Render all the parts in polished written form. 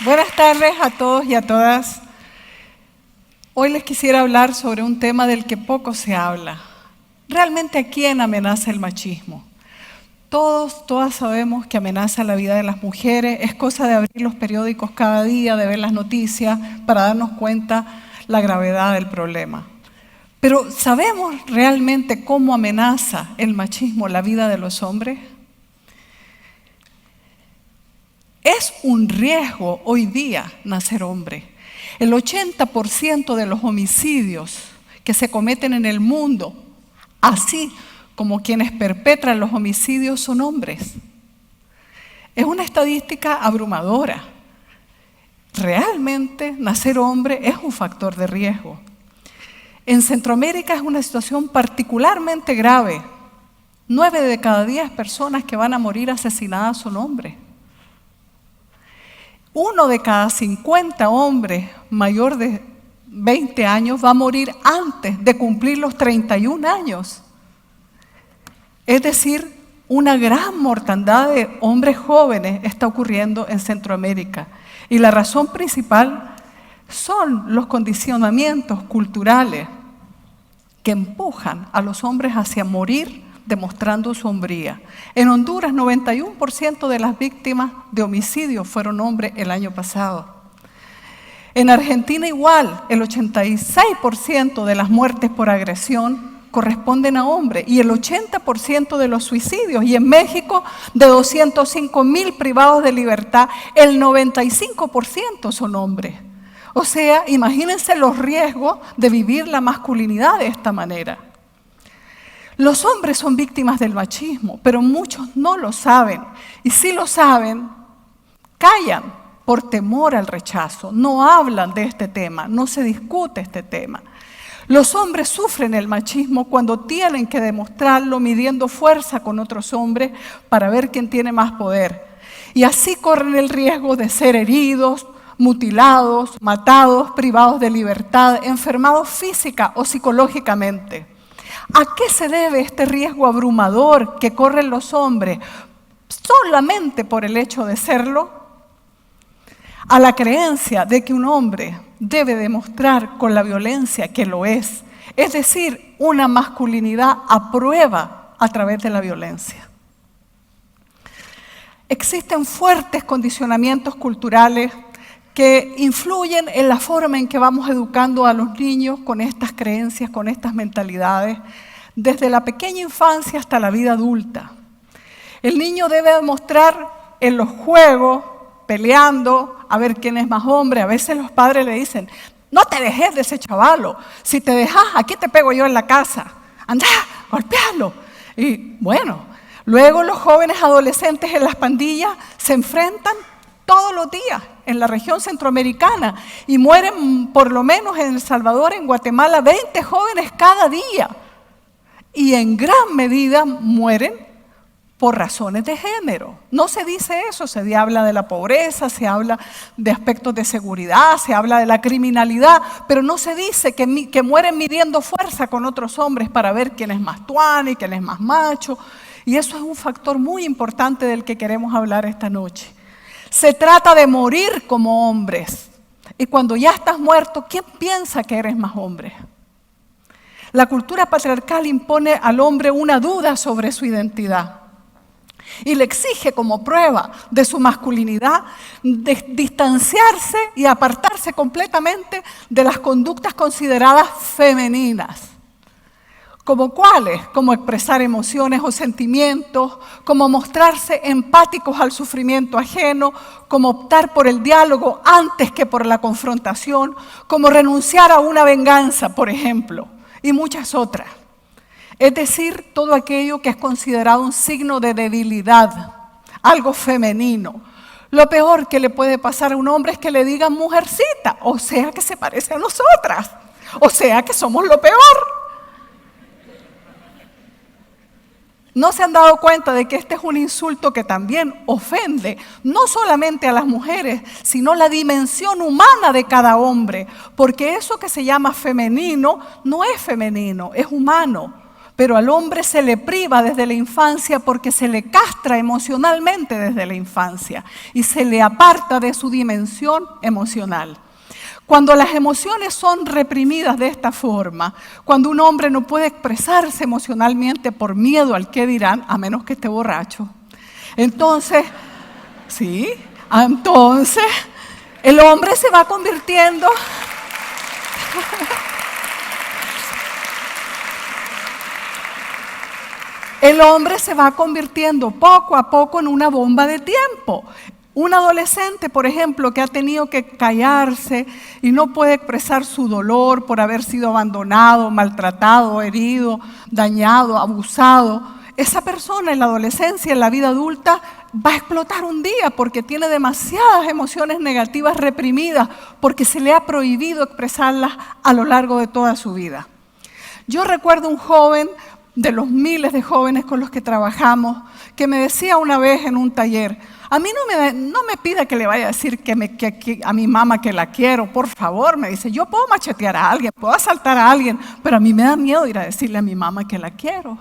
Buenas tardes a todos y a todas. Hoy les quisiera hablar sobre un tema del que poco se habla. ¿Realmente a quién amenaza el machismo? Todas sabemos que amenaza la vida de las mujeres. Es cosa de abrir los periódicos cada día, de ver las noticias para darnos cuenta la gravedad del problema. Pero ¿sabemos realmente cómo amenaza el machismo la vida de los hombres? Es un riesgo hoy día nacer hombre. El 80% de los homicidios que se cometen en el mundo, así como quienes perpetran los homicidios, son hombres. Es una estadística abrumadora. Realmente nacer hombre es un factor de riesgo. En Centroamérica es una situación particularmente grave. 9 de cada 10 personas que van a morir asesinadas son hombres. 1 de cada 50 hombres mayor de 20 años va a morir antes de cumplir los 31 años. Es decir, una gran mortandad de hombres jóvenes está ocurriendo en Centroamérica. Y la razón principal son los condicionamientos culturales que empujan a los hombres hacia morir demostrando su hombría. En Honduras, 91% de las víctimas de homicidio fueron hombres el año pasado. En Argentina igual, el 86% de las muertes por agresión corresponden a hombres y el 80% de los suicidios. Y en México, de 205,000 privados de libertad, el 95% son hombres. O sea, imagínense los riesgos de vivir la masculinidad de esta manera. Los hombres son víctimas del machismo, pero muchos no lo saben. Y si lo saben, callan por temor al rechazo. No hablan de este tema, no se discute este tema. Los hombres sufren el machismo cuando tienen que demostrarlo midiendo fuerza con otros hombres para ver quién tiene más poder. Y así corren el riesgo de ser heridos, mutilados, matados, privados de libertad, enfermados física o psicológicamente. ¿A qué se debe este riesgo abrumador que corren los hombres solamente por el hecho de serlo? A la creencia de que un hombre debe demostrar con la violencia que lo es decir, una masculinidad a prueba a través de la violencia. Existen fuertes condicionamientos culturales que influyen en la forma en que vamos educando a los niños con estas creencias, con estas mentalidades, desde la pequeña infancia hasta la vida adulta. El niño debe demostrar en los juegos, peleando, a ver quién es más hombre. A veces los padres le dicen, no te dejes de ese chavalo, si te dejas, aquí te pego yo en la casa, anda, golpealo. Y bueno, luego los jóvenes adolescentes en las pandillas se enfrentan todos los días en la región centroamericana y mueren por lo menos en El Salvador, en Guatemala, 20 jóvenes cada día. Y en gran medida mueren por razones de género. No se dice eso, se habla de la pobreza, se habla de aspectos de seguridad, se habla de la criminalidad, pero no se dice que mueren midiendo fuerza con otros hombres para ver quién es más tuani, quién es más macho. Y eso es un factor muy importante del que queremos hablar esta noche. Se trata de morir como hombres. Y cuando ya estás muerto, ¿quién piensa que eres más hombre? La cultura patriarcal impone al hombre una duda sobre su identidad y le exige como prueba de su masculinidad distanciarse y apartarse completamente de las conductas consideradas femeninas. ¿Como cuáles? Como expresar emociones o sentimientos, como mostrarse empáticos al sufrimiento ajeno, como optar por el diálogo antes que por la confrontación, como renunciar a una venganza, por ejemplo, y muchas otras. Es decir, todo aquello que es considerado un signo de debilidad, algo femenino. Lo peor que le puede pasar a un hombre es que le digan mujercita, o sea que se parece a nosotras, o sea que somos lo peor. ¿No se han dado cuenta de que este es un insulto que también ofende no solamente a las mujeres, sino la dimensión humana de cada hombre? Porque eso que se llama femenino no es femenino, es humano. pero al hombre se le priva desde la infancia porque se le castra emocionalmente desde la infancia y se le aparta de su dimensión emocional. Cuando las emociones son reprimidas de esta forma, cuando un hombre no puede expresarse emocionalmente por miedo al qué dirán, a menos que esté borracho, entonces el hombre se va convirtiendo poco a poco en una bomba de tiempo. Un adolescente, por ejemplo, que ha tenido que callarse y no puede expresar su dolor por haber sido abandonado, maltratado, herido, dañado, abusado, esa persona en la adolescencia, en la vida adulta, va a explotar un día porque tiene demasiadas emociones negativas reprimidas, porque se le ha prohibido expresarlas a lo largo de toda su vida. Yo recuerdo un joven, de los miles de jóvenes con los que trabajamos, que me decía una vez en un taller: a mí no me pida que le vaya a decir que a mi mamá que la quiero, por favor, me dice, yo puedo machetear a alguien, puedo asaltar a alguien, pero a mí me da miedo ir a decirle a mi mamá que la quiero.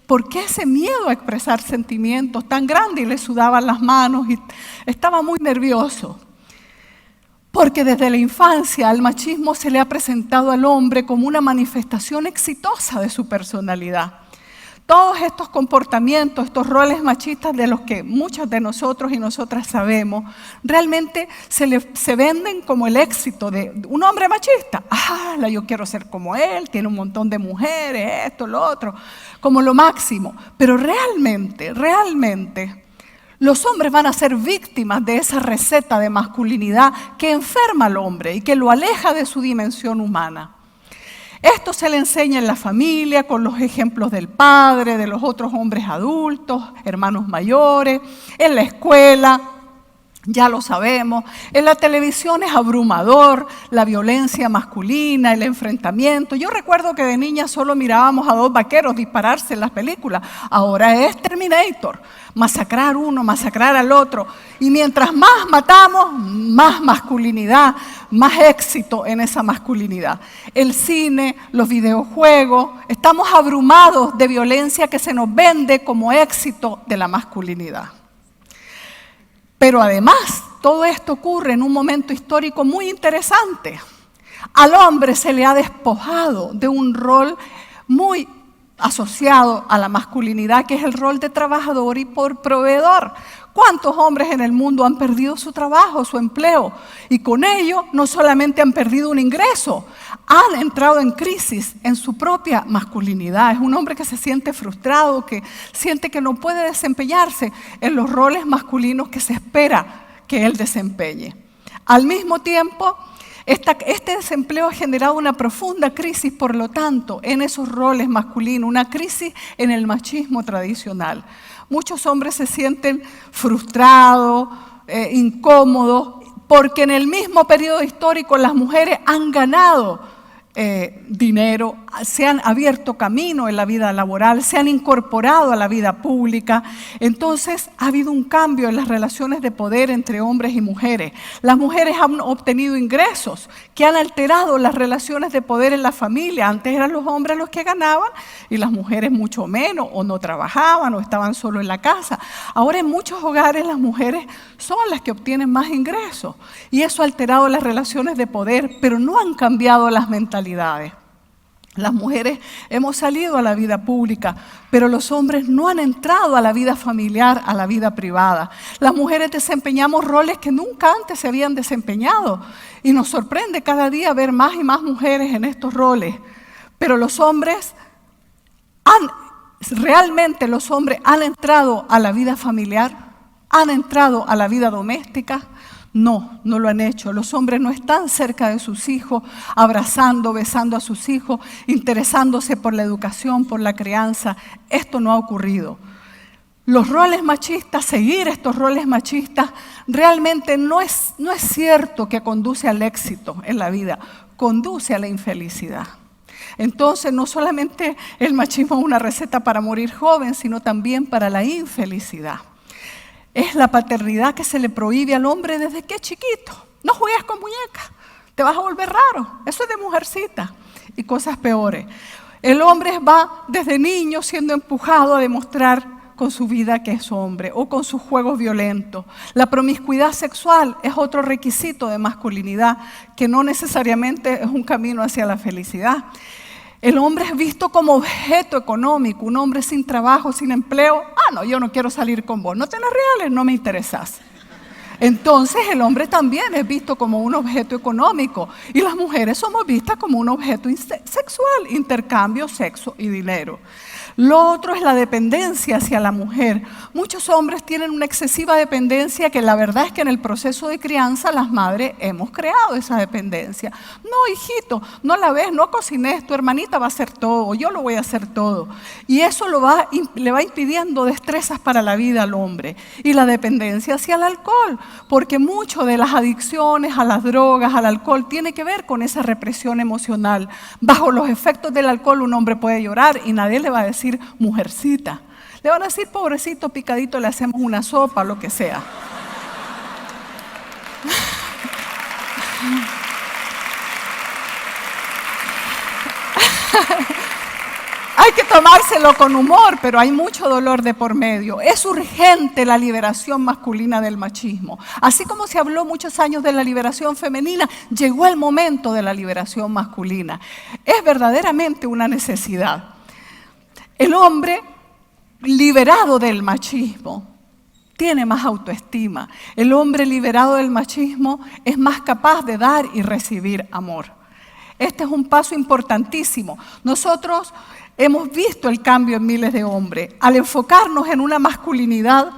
¿Por qué ese miedo a expresar sentimientos tan grande? Y le sudaban las manos y estaba muy nervioso. Porque desde la infancia el machismo se le ha presentado al hombre como una manifestación exitosa de su personalidad. Todos estos comportamientos, estos roles machistas de los que muchos de nosotros y nosotras sabemos, realmente se venden como el éxito de un hombre machista. Yo quiero ser como él, tiene un montón de mujeres, esto, lo otro, como lo máximo. Pero realmente, los hombres van a ser víctimas de esa receta de masculinidad que enferma al hombre y que lo aleja de su dimensión humana. Esto se le enseña en la familia, con los ejemplos del padre, de los otros hombres adultos, hermanos mayores, en la escuela, ya lo sabemos. En la televisión es abrumador la violencia masculina, el enfrentamiento. Yo recuerdo que de niña solo mirábamos a dos vaqueros dispararse en las películas. Ahora es Terminator, masacrar uno, masacrar al otro. Y mientras más matamos, más masculinidad, más éxito en esa masculinidad. El cine, los videojuegos, estamos abrumados de violencia que se nos vende como éxito de la masculinidad. Pero además, todo esto ocurre en un momento histórico muy interesante. Al hombre se le ha despojado de un rol muy asociado a la masculinidad, que es el rol de trabajador y proveedor. ¿Cuántos hombres en el mundo han perdido su trabajo, su empleo? Y con ello no solamente han perdido un ingreso, han entrado en crisis en su propia masculinidad. Es un hombre que se siente frustrado, que siente que no puede desempeñarse en los roles masculinos que se espera que él desempeñe. Al mismo tiempo, este desempleo ha generado una profunda crisis, por lo tanto, en esos roles masculinos, una crisis en el machismo tradicional. Muchos hombres se sienten frustrados, incómodos, porque en el mismo periodo histórico las mujeres han ganado dinero, se han abierto camino en la vida laboral, se han incorporado a la vida pública. Entonces ha habido un cambio en las relaciones de poder entre hombres y mujeres. Las mujeres han obtenido ingresos que han alterado las relaciones de poder en la familia. Antes eran los hombres los que ganaban y las mujeres mucho menos, o no trabajaban o estaban solo en la casa. Ahora en muchos hogares las mujeres son las que obtienen más ingresos y eso ha alterado las relaciones de poder, pero no han cambiado las mentalidades. Las mujeres hemos salido a la vida pública, pero los hombres no han entrado a la vida familiar, a la vida privada. Las mujeres desempeñamos roles que nunca antes se habían desempeñado y nos sorprende cada día ver más y más mujeres en estos roles. Pero los hombres realmente los hombres han entrado a la vida familiar, han entrado a la vida doméstica. No lo han hecho. Los hombres no están cerca de sus hijos, abrazando, besando a sus hijos, interesándose por la educación, por la crianza. Esto no ha ocurrido. Los roles machistas, seguir estos roles machistas, realmente no es cierto que conduce al éxito en la vida, conduce a la infelicidad. Entonces, no solamente el machismo es una receta para morir joven, sino también para la infelicidad. Es la paternidad que se le prohíbe al hombre desde que es chiquito. No juegues con muñecas, te vas a volver raro. Eso es de mujercita y cosas peores. El hombre va desde niño siendo empujado a demostrar con su vida que es hombre o con sus juegos violentos. La promiscuidad sexual es otro requisito de masculinidad que no necesariamente es un camino hacia la felicidad. El hombre es visto como objeto económico, un hombre sin trabajo, sin empleo. No, yo no quiero salir con vos, no tenés reales, no me interesás. Entonces el hombre también es visto como un objeto económico y las mujeres somos vistas como un objeto sexual, intercambio, sexo y dinero. Lo otro es la dependencia hacia la mujer. Muchos hombres tienen una excesiva dependencia que la verdad es que en el proceso de crianza las madres hemos creado esa dependencia. No, hijito, no la ves, no cocines, tu hermanita va a hacer todo, yo lo voy a hacer todo. Y eso le va impidiendo destrezas para la vida al hombre. Y la dependencia hacia el alcohol, porque mucho de las adicciones a las drogas, al alcohol, tiene que ver con esa represión emocional. Bajo los efectos del alcohol un hombre puede llorar y nadie le va a decir mujercita. Le van a decir pobrecito, picadito, le hacemos una sopa, lo que sea. Hay que tomárselo con humor, pero hay mucho dolor de por medio. Es urgente la liberación masculina del machismo. Así como se habló muchos años de la liberación femenina, llegó el momento de la liberación masculina. Es verdaderamente una necesidad. El hombre liberado del machismo tiene más autoestima. El hombre liberado del machismo es más capaz de dar y recibir amor. Este es un paso importantísimo. Nosotros hemos visto el cambio en miles de hombres. Al enfocarnos en una masculinidad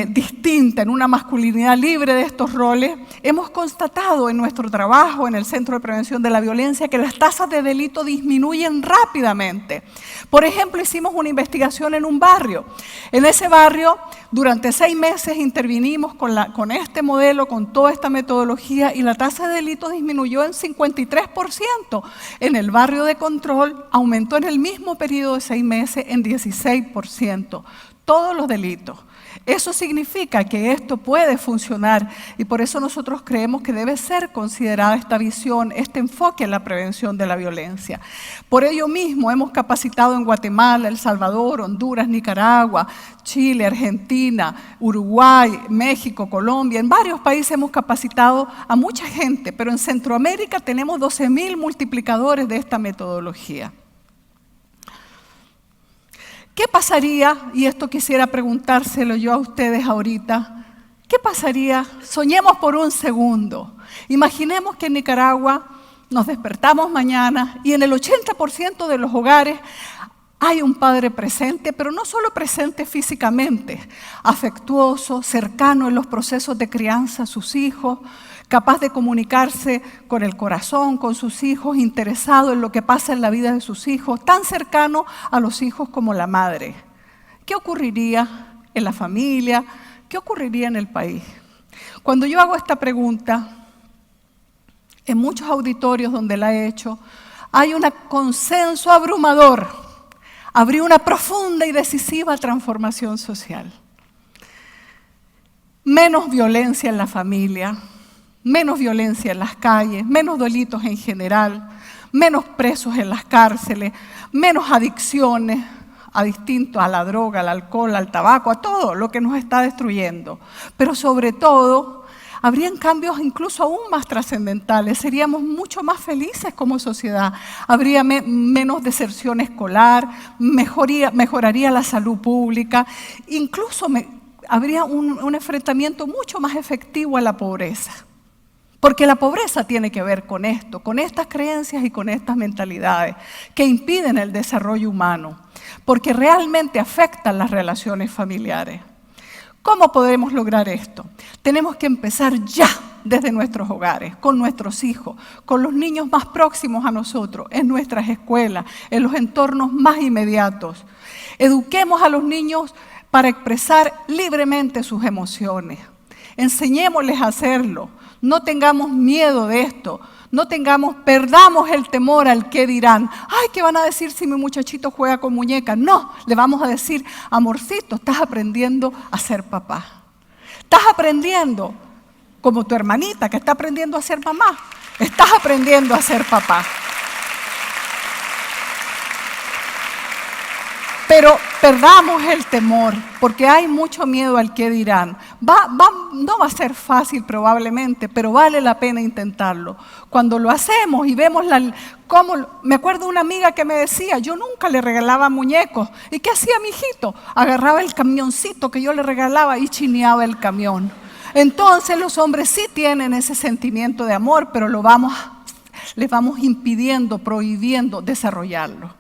distinta, en una masculinidad libre de estos roles, hemos constatado en nuestro trabajo en el Centro de Prevención de la Violencia que las tasas de delito disminuyen rápidamente. Por ejemplo, hicimos una investigación en un barrio. En ese barrio, durante 6 meses intervinimos con este modelo, con toda esta metodología, y la tasa de delito disminuyó en 53%. En el barrio de Control aumentó en el mismo periodo de 6 meses en 16%. Todos los delitos. Eso significa que esto puede funcionar y por eso nosotros creemos que debe ser considerada esta visión, este enfoque en la prevención de la violencia. Por ello mismo hemos capacitado en Guatemala, El Salvador, Honduras, Nicaragua, Chile, Argentina, Uruguay, México, Colombia. En varios países hemos capacitado a mucha gente, pero en Centroamérica tenemos 12.000 multiplicadores de esta metodología. ¿Qué pasaría, y esto quisiera preguntárselo yo a ustedes ahorita, qué pasaría? Soñemos por un segundo. Imaginemos que en Nicaragua nos despertamos mañana y en el 80% de los hogares hay un padre presente, pero no solo presente físicamente, afectuoso, cercano en los procesos de crianza a sus hijos, capaz de comunicarse con el corazón, con sus hijos, interesado en lo que pasa en la vida de sus hijos, tan cercano a los hijos como la madre. ¿Qué ocurriría en la familia? ¿Qué ocurriría en el país? Cuando yo hago esta pregunta, en muchos auditorios donde la he hecho, hay un consenso abrumador. Habría una profunda y decisiva transformación social. Menos violencia en la familia, menos violencia en las calles, menos delitos en general, menos presos en las cárceles, menos adicciones a la droga, al alcohol, al tabaco, a todo lo que nos está destruyendo. Pero sobre todo, habrían cambios incluso aún más trascendentales, seríamos mucho más felices como sociedad, habría menos deserción escolar, mejoraría la salud pública, incluso habría un enfrentamiento mucho más efectivo a la pobreza. Porque la pobreza tiene que ver con esto, con estas creencias y con estas mentalidades que impiden el desarrollo humano, porque realmente afectan las relaciones familiares. ¿Cómo podemos lograr esto? Tenemos que empezar ya desde nuestros hogares, con nuestros hijos, con los niños más próximos a nosotros, en nuestras escuelas, en los entornos más inmediatos. Eduquemos a los niños para expresar libremente sus emociones. Enseñémosles a hacerlo. No tengamos miedo de esto, perdamos el temor al qué dirán. Ay, ¿qué van a decir si mi muchachito juega con muñecas? No, le vamos a decir, amorcito, estás aprendiendo a ser papá. Estás aprendiendo, como tu hermanita que está aprendiendo a ser mamá, estás aprendiendo a ser papá. Pero perdamos el temor, porque hay mucho miedo al qué dirán. No va a ser fácil probablemente, pero vale la pena intentarlo. Cuando lo hacemos y vemos me acuerdo de una amiga que me decía, yo nunca le regalaba muñecos. ¿Y qué hacía mi hijito? Agarraba el camioncito que yo le regalaba y chineaba el camión. Entonces los hombres sí tienen ese sentimiento de amor, pero les vamos impidiendo, prohibiendo desarrollarlo.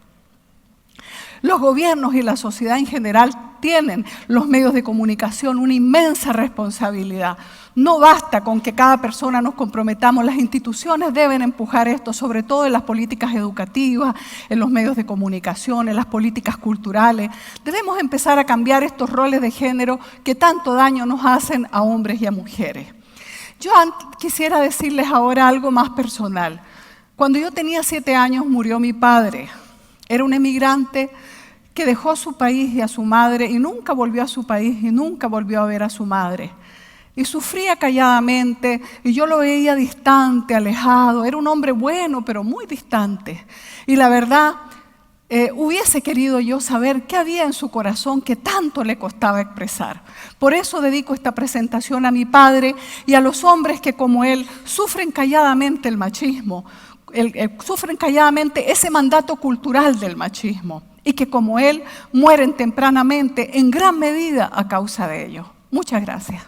Los gobiernos y la sociedad en general tienen los medios de comunicación una inmensa responsabilidad. No basta con que cada persona nos comprometamos, las instituciones deben empujar esto, sobre todo en las políticas educativas, en los medios de comunicación, en las políticas culturales. Debemos empezar a cambiar estos roles de género que tanto daño nos hacen a hombres y a mujeres. Yo quisiera decirles ahora algo más personal. Cuando yo tenía 7 años murió mi padre. Era un emigrante que dejó su país y a su madre y nunca volvió a su país y nunca volvió a ver a su madre. Y sufría calladamente y yo lo veía distante, alejado. Era un hombre bueno, pero muy distante. Y la verdad, hubiese querido yo saber qué había en su corazón que tanto le costaba expresar. Por eso dedico esta presentación a mi padre y a los hombres que como él sufren calladamente el machismo. Sufren calladamente ese mandato cultural del machismo y que como él mueren tempranamente en gran medida a causa de ello. Muchas gracias.